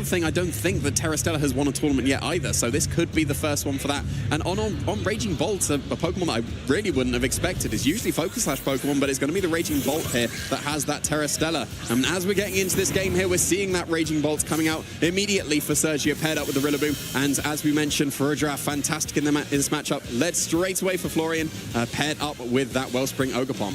thing, I don't think that Terra Stella has won a tournament yet either, so this could be the first one for that. And on Raging Bolt, a Pokemon that I really wouldn't have expected. It's usually Focus Slash Pokemon, but it's going to be the Raging Bolt here that has that Terra Stella. And as we're getting into this game here, we're seeing that Raging Bolt coming out immediately for Sergio, paired up with the Rillaboom. And as we mentioned, Farudra, fantastic in this matchup, led straight away for Florian, paired up with that Wellspring Ogerpon.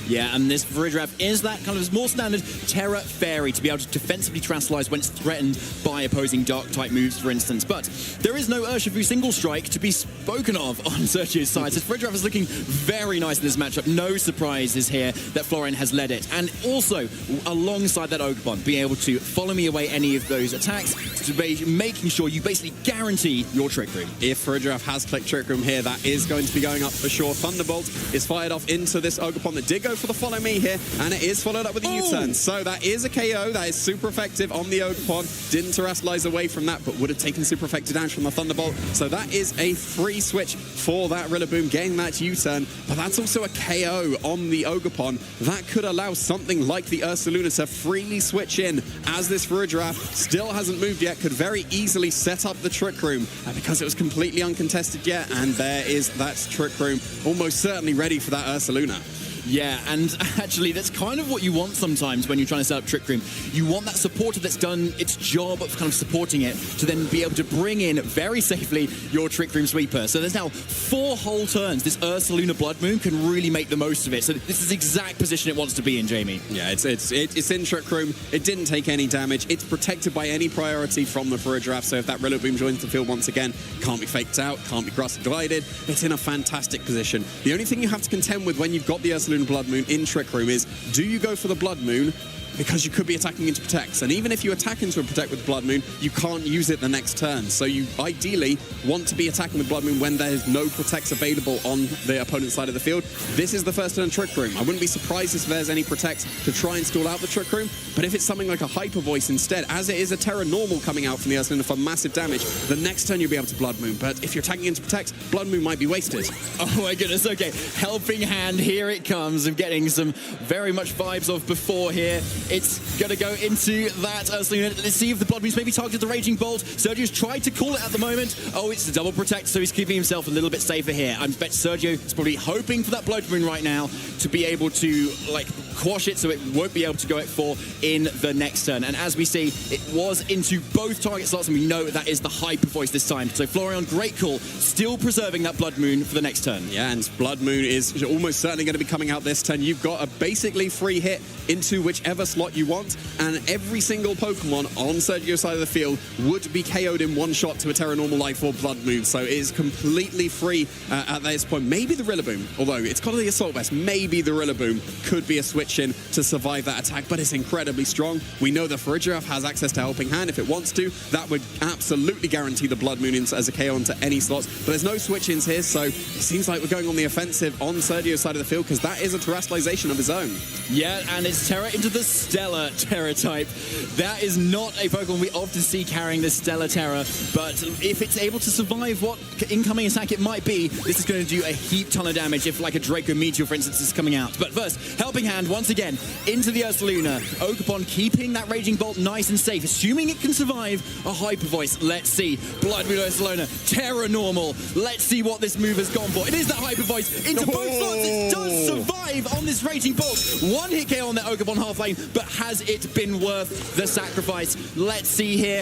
Yeah, and this Farudra is that kind of more standard Terra Fairy to be able to defensively Terastallize when it's threatened by opposing Dark-type moves, for instance. But there is no Urshifu single strike to be spoken of on Sergio's side. So Farudra is looking very nice in this matchup. No surprises here that Florian has led it. And also, alongside that Ogerpon, being able to follow me away any of those attacks, to be making sure you basically guarantee your Trick Room. If Farudra has clicked Trick Room here, that is going to be going up for sure. Thunderbolt is fired off into this Ogerpon that did go for the follow me here, and it is followed up with a U-turn. So that is a KO. That is super effective on the Ogerpon. Didn't Terastallize away from that, but would have taken super effective damage from the Thunderbolt. So that is a free switch for that Rillaboom, getting that U-turn. But that's also a KO on the Ogerpon. That could allow something like the Ursaluna to freely switch in, as this Farudra still hasn't moved yet, could very easily set up the Trick Room because it was completely uncontested yet. And there is that Trick Room, almost certainly ready for that Ursaluna. Yeah, and actually that's kind of what you want sometimes when you're trying to set up Trick Room. You want that supporter that's done its job of kind of supporting it to then be able to bring in very safely your Trick Room sweeper. So there's now 4 whole turns. This Ursaluna Blood Moon can really make the most of it. So this is the exact position it wants to be in, Jamie. Yeah, it's in Trick Room. It didn't take any damage. It's protected by any priority from the Farudra. So if that Rillaboom joins the field once again, can't be faked out, can't be grass glided. It's in a fantastic position. The only thing you have to contend with when you've got the Ursaluna Blood Moon in Trick Room is, do you go for the Blood Moon? Because you could be attacking into Protects. And even if you attack into a Protect with Blood Moon, you can't use it the next turn. So you ideally want to be attacking with Blood Moon when there's no Protects available on the opponent's side of the field. This is the first turn Trick Room. I wouldn't be surprised if there's any Protects to try and stall out the Trick Room. But if it's something like a Hyper Voice instead, as it is a Terra Normal coming out from the Ursaluna for massive damage, the next turn you'll be able to Blood Moon. But if you're attacking into Protects, Blood Moon might be wasted. Oh my goodness, okay. Helping Hand, here it comes. I'm getting some very much vibes of before here. It's going to go into that Ursaluna. Let's see if the Blood Moon's maybe targeted the Raging Bolt. Sergio's tried to call it at the moment. Oh, it's the double protect, so he's keeping himself a little bit safer here. I bet Sergio is probably hoping for that Blood Moon right now to be able to, like, quash it so it won't be able to go at 4 in the next turn. And as we see, it was into both target slots, and we know that is the Hyper Voice this time. So Florian, great call, still preserving that Blood Moon for the next turn. Yeah, and Blood Moon is almost certainly going to be coming out this turn. You've got a basically free hit into whichever slot you want, and every single Pokemon on Sergio's side of the field would be KO'd in one shot to a Terra Normal Life or Blood Moon. So it is completely free at this point. Maybe the Rillaboom, although it's got the Assault Vest, maybe the Rillaboom could be a switch in to survive that attack, but it's incredibly strong. We know the Farudra has access to Helping Hand if it wants to. That would absolutely guarantee the Blood Moon as a KO onto any slots, but there's no switch-ins here, so it seems like we're going on the offensive on Sergio's side of the field, because that is a Terastallization of his own. Yeah, and it's Terra into the Stellar Terra type. That is not a Pokemon we often see carrying the Stellar Terra, but if it's able to survive what incoming attack it might be, this is going to do a heap ton of damage if, like, a Draco Meteor, for instance, is coming out. But first, Helping Hand once again into the Ursaluna. Ogerpon keeping that Raging Bolt nice and safe, assuming it can survive a Hyper Voice. Let's see. Blood Moon Ursaluna, Terra Normal. Let's see what this move has gone for. It is that Hyper Voice into both slots. It does survive on this Raging Bolt. One hit KO on that Ogerpon half lane, but has it been worth the sacrifice? Let's see here.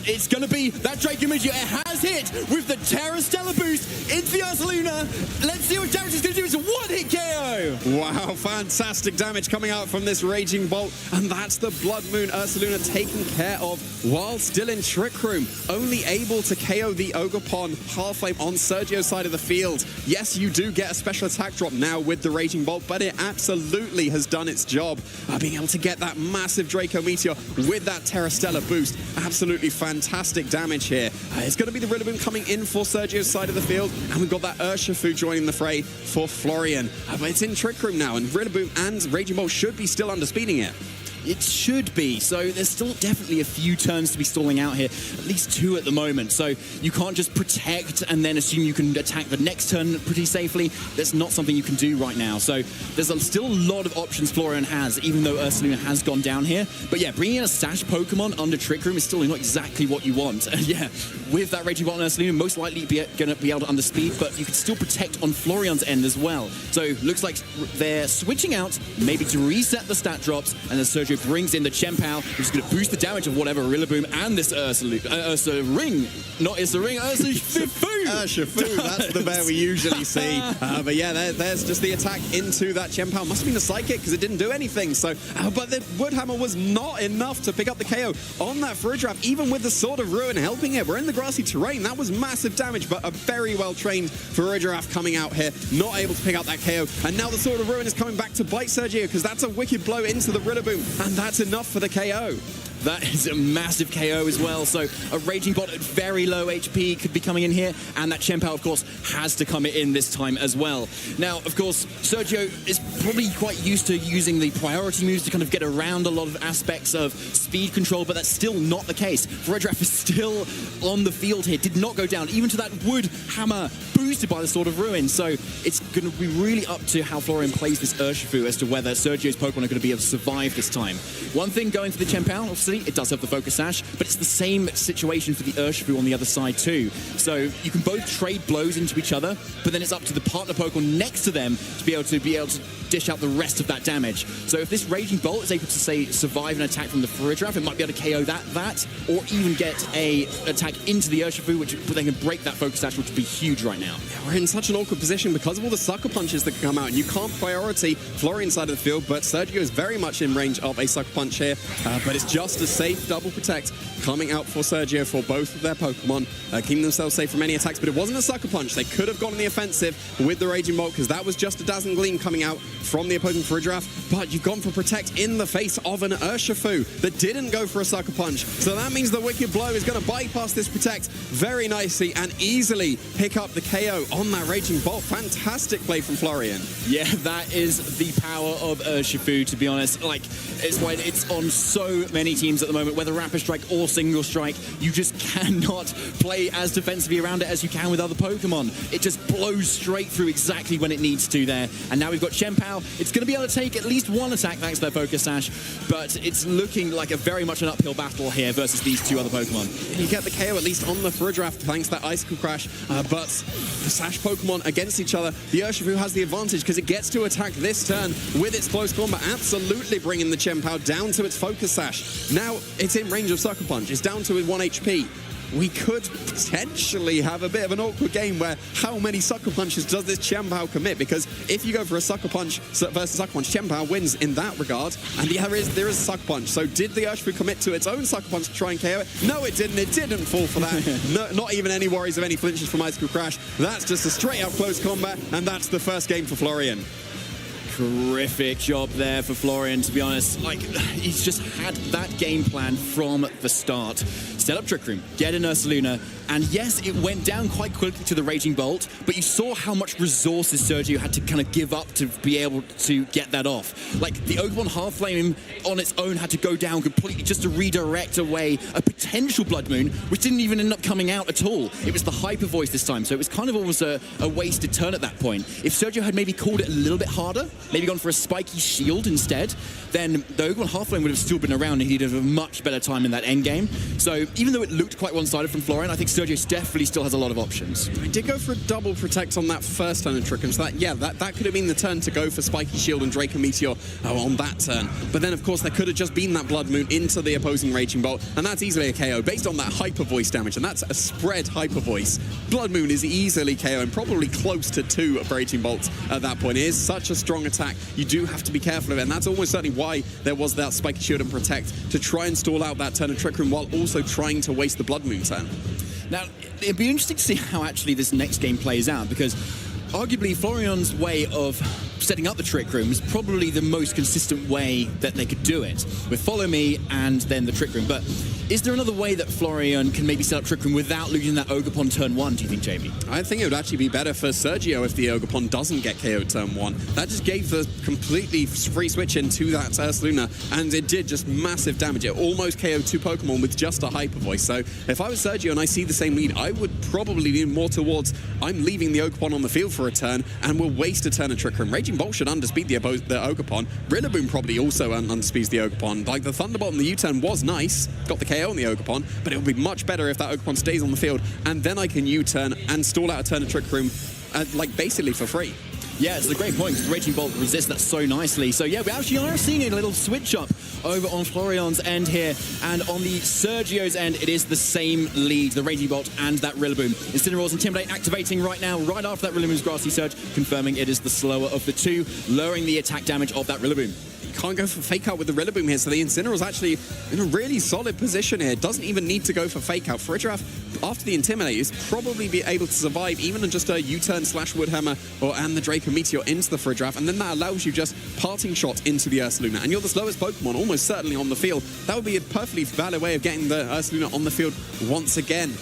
It's going to be that Draco Meteor. It has hit with the Terra Stellar boost into the Ursaluna. Let's see what damage it's going to do. It's a one-hit KO. Wow, fantastic damage coming out from this Raging Bolt, and that's the Blood Moon Ursaluna taken care of while still in Trick Room, only able to KO the Ogerpon half-flame on Sergio's side of the field. Yes, you do get a special attack drop now with the Raging Bolt, but it absolutely has done its job, being able to get that massive Draco Meteor with that Terra Stellar boost. Absolutely fantastic damage here. It's going to be the Rillaboom coming in for Sergio's side of the field, and we've got that Urshifu joining the fray for Florian. But it's in Trick Room now, and Rillaboom and Raging Bolt should be still underspeeding it. It should be. So there's still definitely a few turns to be stalling out here, at least 2 at the moment. So you can't just protect and then assume you can attack the next turn pretty safely. That's not something you can do right now. So there's still a lot of options Florian has, even though Ursaluna has gone down here. But yeah, bringing in a Sash Pokemon under Trick Room is still not exactly what you want. And yeah, with that Raging Bolt on Ursaluna, most likely going to be able to underspeed, but you can still protect on Florian's end as well. So looks like they're switching out, maybe to reset the stat drops, and then Sergio brings in the Chien-Pao, which is going to boost the damage of whatever Rillaboom and this Ursaring, Urshifu, that's the bear we usually see. But yeah, there's just the attack into that Chien-Pao. Must have been a Psychic because it didn't do anything. So, but the Wood Hammer was not enough to pick up the KO on that Farigiraf, even with the Sword of Ruin helping it. We're in the grassy terrain. That was massive damage, but a very well-trained Farigiraf coming out here, not able to pick up that KO. And now the Sword of Ruin is coming back to bite Sergio because that's a wicked blow into the Rillaboom, and that's enough for the KO. That is a massive KO as well. So a Raging Bolt at very low HP could be coming in here. And that Chien-Pao, of course, has to come in this time as well. Now, of course, Sergio is probably quite used to using the priority moves to kind of get around a lot of aspects of speed control, but that's still not the case. Farigiraf is still on the field here, did not go down, even to that Wood Hammer boosted by the Sword of Ruin. So it's going to be really up to how Florian plays this Urshifu as to whether Sergio's Pokemon are going to be able to survive this time. One thing going for the Chien-Pao, obviously, it does have the Focus Sash, but it's the same situation for the Urshifu on the other side too. So you can both trade blows into each other, but then it's up to the partner Pokemon next to them to be able to dish out the rest of that damage. So if this Raging Bolt is able to, say, survive an attack from the Farigiraf, it might be able to KO that, or even get a attack into the Urshifu, which they can break that Focus Sash, which would be huge right now. Yeah, we're in such an awkward position because of all the Sucker Punches that can come out, and you can't priority Florian's side of the field, but Sergio is very much in range of a Sucker Punch here, but it's just a safe double protect coming out for Sergio for both of their Pokemon, keeping themselves safe from any attacks, but it wasn't a Sucker Punch. They could have gone on the offensive with the Raging Bolt because that was just a Dazzling Gleam coming out from the opposing Farigiraf, but you've gone for Protect in the face of an Urshifu that didn't go for a Sucker Punch. So that means the Wicked Blow is going to bypass this Protect very nicely and easily pick up the KO on that Raging Bolt. Fantastic play from Florian. Yeah, that is the power of Urshifu, to be honest. Like, it's why it's on so many teams at the moment, whether Rapid Strike or Single Strike. You just cannot play as defensively around it as you can with other Pokemon. It just blows straight through exactly when it needs to there. And now we've got Chien-Pao. It's going to be able to take at least one attack thanks to their Focus Sash, but it's looking like a very much an uphill battle here versus these two other Pokemon. You get the KO at least on the Farigiraf thanks to that Icicle Crash, but the Sash Pokemon against each other, the Urshifu has the advantage because it gets to attack this turn with its close combat, absolutely bringing the Chien-Pao down to its Focus Sash. Now it's in range of Sucker Punch. It's down to 1 HP. We could potentially have a bit of an awkward game where how many Sucker Punches does this Chien-Pao commit? Because if you go for a Sucker Punch versus Sucker Punch, Chien-Pao wins in that regard. And there is a Sucker Punch. So did the Urshifu commit to its own Sucker Punch to try and KO it? No, it didn't. It didn't fall for that. No, not even any worries of any flinches from Icicle Crash. That's just a straight up close combat, and that's the first game for Florian. Terrific job there for Florian, to be honest. Like, he's just had that game plan from the start. Set up Trick Room, get in Ursaluna, and yes, it went down quite quickly to the Raging Bolt, but you saw how much resources Sergio had to kind of give up to be able to get that off. Like, the Oakmon Half Flame on its own had to go down completely just to redirect away a potential Blood Moon, which didn't even end up coming out at all. It was the Hyper Voice this time, so it was kind of almost a wasted turn at that point. If Sergio had maybe called it a little bit harder, maybe gone for a spiky shield instead, then the Oakmon Half Flame would have still been around and he'd have a much better time in that end game. So even though it looked quite one-sided from Florian, I think Sergio definitely still has a lot of options. I did go for a double protect on that first turn of Trick Room, so that could have been the turn to go for Spiky Shield and Draco Meteor on that turn. But then, of course, there could have just been that Blood Moon into the opposing Raging Bolt, and that's easily a KO based on that Hyper Voice damage, and that's a spread Hyper Voice. Blood Moon is easily KO and probably close to 2 Raging Bolts at that point. It is such a strong attack. You do have to be careful of it, and that's almost certainly why there was that Spiky Shield and Protect, to try and stall out that turn of Trick Room while also trying to waste the Blood Moon turn. Now, it'd be interesting to see how actually this next game plays out, because arguably Florian's way of setting up the Trick Room is probably the most consistent way that they could do it, with Follow Me and then the Trick Room. But Is there another way that Florian can maybe set up Trick Room without losing that Ogerpon turn 1, do you think, Jamie? I think it would actually be better for Sergio if the Ogerpon doesn't get KO'd turn 1. That just gave the completely free switch into that Ursaluna, and it did just massive damage. It almost KO'd 2 Pokemon with just a Hyper Voice. So if I was Sergio and I see the same lead, I would probably lean more towards I'm leaving the Ogerpon on the field for a turn and will waste a turn of Trick Room. Raging Bolt should underspeed the Ogerpon. Rillaboom probably also underspeeds the Ogerpon. Like the Thunderbolt and the U-turn was nice, got the KO on the Ogerpon, but it would be much better if that Ogerpon stays on the field, and then I can U-turn and stall out a turn of Trick Room, like basically for free. Yeah, it's a great point. The Raging Bolt resists that so nicely. So yeah, we actually are seeing a little switch up over on Florian's end here. And on the Sergio's end, it is the same lead, the Raging Bolt and that Rillaboom. Incineroar's Intimidate activating right now, right after that Rillaboom's Grassy Surge, confirming it is the slower of the two, lowering the attack damage of that Rillaboom. Can't go for Fake Out with the Rillaboom here, so the Incineroar's actually in a really solid position here. Doesn't even need to go for Fake Out. Farigiraf, after the Intimidate, is probably be able to survive even in just a U-turn / Woodhammer and the Draco Meteor into the Farigiraf, and then that allows you just Parting Shot into the Ursaluna, and you're the slowest Pokemon, almost certainly on the field. That would be a perfectly valid way of getting the Ursaluna on the field once again.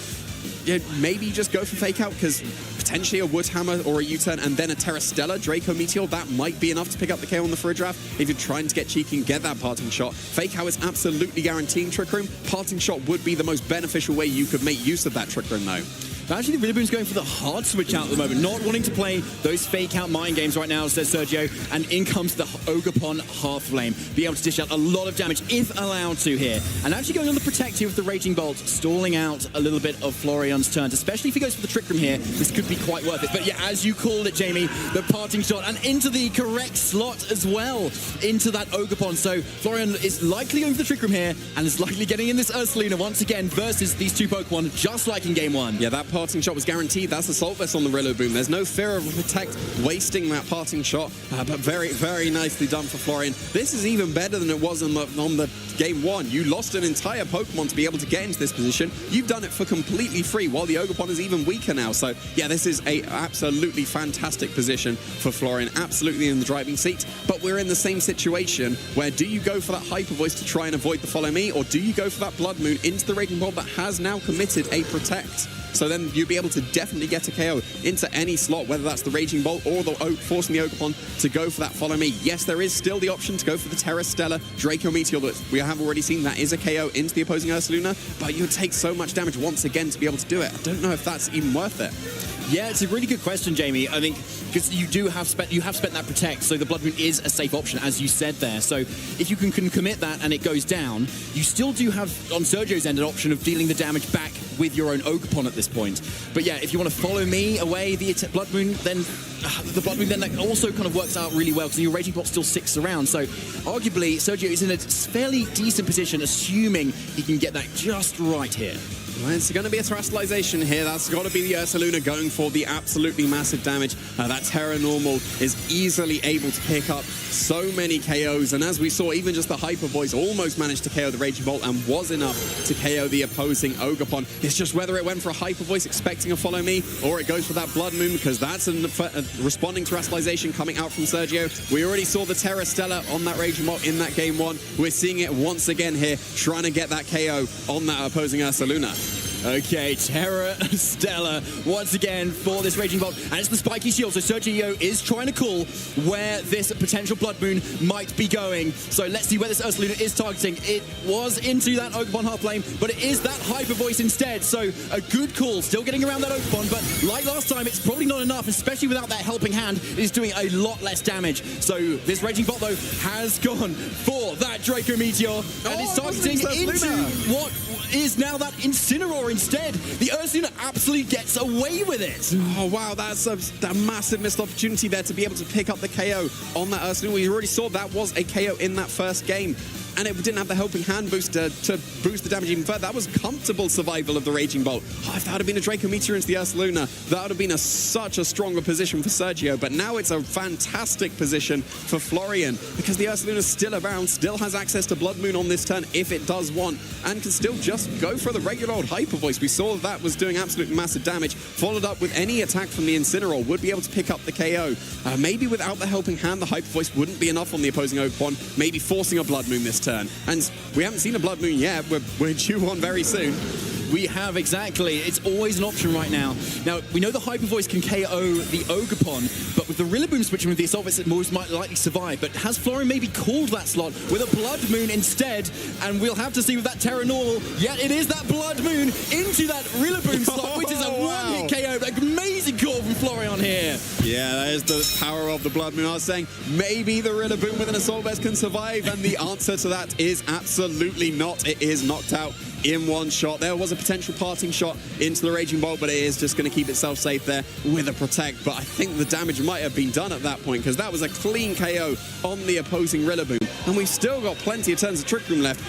Yeah, maybe just go for Fake Out, because potentially a Woodhammer or a U-turn and then a Terra Stella Draco Meteor, that might be enough to pick up the KO on the Farigiraf if you're trying to get cheeky and get that Parting Shot. Fake Out is absolutely guaranteeing Trick Room. Parting Shot would be the most beneficial way you could make use of that Trick Room, though. But actually, the Rillaboom's going for the hard switch out at the moment, not wanting to play those fake-out mind games right now, says Sergio, and in comes the Ogerpon Half Flame, be able to dish out a lot of damage, if allowed to here. And actually going on the Protect here with the Raging Bolt, stalling out a little bit of Florian's turns, especially if he goes for the Trick Room here, this could be quite worth it. But yeah, as you called it, Jamie, the Parting Shot, and into the correct slot as well, into that Ogerpon. So Florian is likely going for the Trick Room here, and is likely getting in this Ursaluna once again versus these two Pokemon, just like in Game 1. Yeah, that Parting Shot was guaranteed. That's Assault Vest on the Rillaboom. There's no fear of Protect wasting that Parting Shot, but very, very nicely done for Florian. This is even better than it was on the Game 1. You lost an entire Pokemon to be able to get into this position. You've done it for completely free, while the Ogerpon is even weaker now. So, yeah, this is a absolutely fantastic position for Florian. Absolutely in the driving seat. But we're in the same situation where do you go for that Hyper Voice to try and avoid the Follow Me, or do you go for that Blood Moon into the Raging Bolt that has now committed a Protect? So then you'll be able to definitely get a KO into any slot, whether that's the Raging Bolt or the forcing the Ogerpon to go for that Follow Me. Yes, there is still the option to go for the Terra Stella Draco Meteor that we have already seen. That is a KO into the opposing Ursaluna, but you would take so much damage once again to be able to do it. I don't know if that's even worth it. Yeah, it's a really good question, Jamie. I think because you have spent that Protect, so the Blood Moon is a safe option, as you said there. So if you can commit that and it goes down, you still do have on Sergio's end an option of dealing the damage back with your own Ogerpon at this point. But yeah, if you want to follow me away the Blood Moon, then the Blood Moon then that also kind of works out really well because your Raging Bolt still sticks around. So arguably, Sergio is in a fairly decent position, assuming he can get that just right here. Well, it's going to be a Terastallization here. That's got to be the Ursaluna going for the absolutely massive damage. That Terra Normal is easily able to pick up so many KOs. And as we saw, even just the Hyper Voice almost managed to KO the Raging Bolt and was enough to KO the opposing Ogerpon. It's just whether it went for a Hyper Voice expecting a Follow Me, or it goes for that Blood Moon, because that's a responding Terastallization coming out from Sergio. We already saw the Terra Stella on that Raging Bolt in that Game 1. We're seeing it once again here, trying to get that KO on that opposing Ursaluna. Okay, Terra Stella once again for this Raging Bolt, and it's the Spiky Shield, so Sergio is trying to call where this potential Blood Moon might be going. So let's see where this Ursaluna is targeting. It was into that Ogerpon Half Flame, but it is that Hyper Voice instead, so a good call, still getting around that Ogerpon, but like last time, it's probably not enough, especially without that helping hand. It is doing a lot less damage. So this Raging Bolt, though, has gone for that Draco Meteor, and it's targeting into what is now that Incineroar instead. The Ursaluna absolutely gets away with it. Oh, wow, that's a massive missed opportunity there to be able to pick up the KO on that Ursaluna. We already saw that was a KO in that first game, and it didn't have the helping hand booster to boost the damage even further. That was comfortable survival of the Raging Bolt. Oh, if that would have been a Draco Meteor into the Ursaluna, that would have been such a stronger position for Sergio, but now it's a fantastic position for Florian, because the Ursaluna is still around, still has access to Blood Moon on this turn if it does want, and can still just go for the regular old Hyper Voice. We saw that was doing absolutely massive damage, followed up with any attack from the Incineroar, would be able to pick up the KO. Maybe without the helping hand, the Hyper Voice wouldn't be enough on the opposing Ogerpon, maybe forcing a Blood Moon this turn. And we haven't seen a Blood Moon yet. We're due one very soon. We have, exactly. It's always an option right now. Now, we know the Hyper Voice can KO the Ogerpon, but with the Rillaboom switching with the Assault Vest, it most might likely survive. But has Florian maybe called that slot with a Blood Moon instead? And we'll have to see with that Terra Normal. Yet it is that Blood Moon into that Rillaboom slot, which is a one-hit KO. Amazing call from Florian here. Yeah, that is the power of the Blood Moon. I was saying maybe the Rillaboom with an Assault Vest can survive, and the answer to that is absolutely not. It is knocked out in one shot. There was a potential parting shot into the Raging Bolt, but it is just going to keep itself safe there with a Protect. But I think the damage might have been done at that point, because that was a clean KO on the opposing Rillaboom. And we've still got plenty of turns of Trick Room left.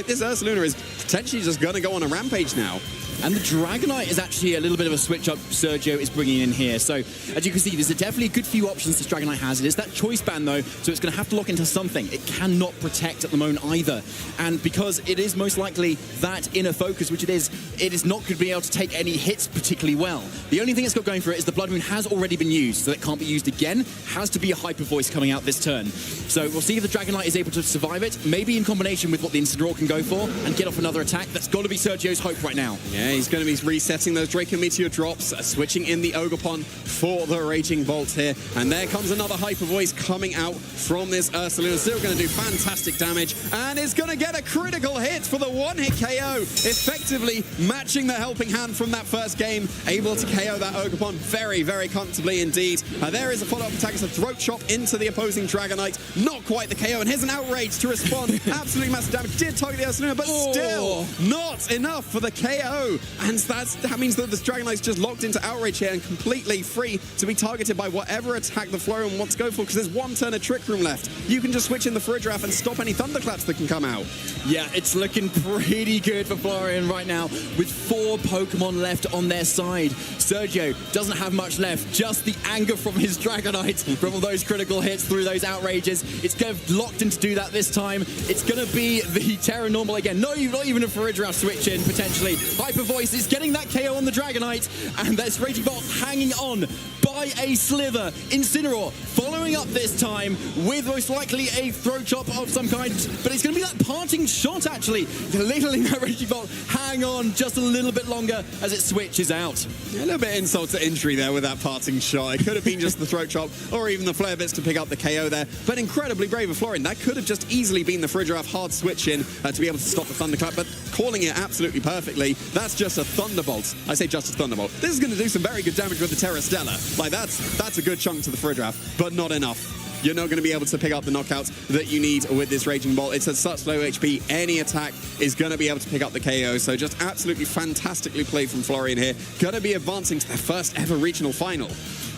This Ursaluna is potentially just going to go on a rampage now. And the Dragonite is actually a little bit of a switch up Sergio is bringing in here. So, as you can see, there's definitely a good few options this Dragonite has. It is that choice band, though, so it's going to have to lock into something. It cannot protect at the moment either. And because it is most likely that inner focus, which it is not going to be able to take any hits particularly well. The only thing it's got going for it is the Blood Moon has already been used, so it can't be used again. Has to be a Hyper Voice coming out this turn. So we'll see if the Dragonite is able to survive it, maybe in combination with what the Incineroar can go for, and get off another attack. That's got to be Sergio's hope right now. Yeah, he's going to be resetting those Draco Meteor drops, switching in the Ogerpon for the Raging Bolt here. And there comes another Hyper Voice coming out from this Ursaluna. Still going to do fantastic damage, and is going to get a critical hit for the one-hit KO, effectively matching the helping hand from that first game, able to KO that Ogerpon very, very comfortably indeed. There is a follow-up attack. It's a Throat Chop into the opposing Dragonite. Not quite the KO, and here's an Outrage to respond. Absolutely massive damage. Did target the Ursaluna, but still not enough for the KO. And that means that this Dragonite's just locked into Outrage here and completely free to be targeted by whatever attack the Florian wants to go for, because there's one turn of Trick Room left. You can just switch in the Farigiraf and stop any Thunderclaps that can come out. Yeah, it's looking pretty good for Florian right now, with 4 Pokemon left on their side. Sergio doesn't have much left, just the anger from his Dragonite, from all those critical hits through those Outrages. It's going to locked in to do that this time. It's going to be the Terra Normal again. No, not even a Farigiraf switch in, potentially. Hyper Voice is getting that KO on the Dragonite, and that's Raging Bolt hanging on by a slither. Incineroar following up this time with most likely a Throat Chop of some kind, but it's going to be that parting shot actually. Literally that Raging Bolt hang on just a little bit longer as it switches out. Yeah, a little bit insult to injury there with that parting shot. It could have been just the Throat Chop or even the Flare Bits to pick up the KO there, but incredibly brave of Florian. That could have just easily been the Farigiraf hard switch in to be able to stop the Thunderclap, but calling it absolutely perfectly. That's just a Thunderbolt. I say just a Thunderbolt. This is going to do some very good damage with the Terra Stella. Like, that's a good chunk to the Farigiraf, but not enough. You're not going to be able to pick up the knockouts that you need with this Raging Bolt. It's at such low HP, any attack is going to be able to pick up the KO. So just absolutely fantastically played from Florian here. Going to be advancing to their first ever regional final.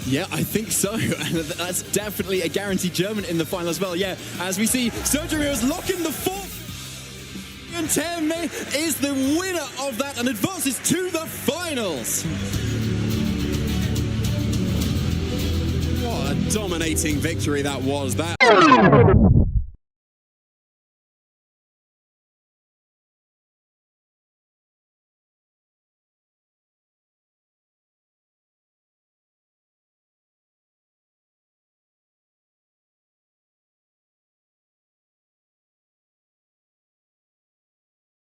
Yeah, I think so. That's definitely a guaranteed German in the final as well. Yeah, as we see, Sergio Ramirez locking the fourth. And Temme is the winner of that and advances to the finals. What a dominating victory that was. That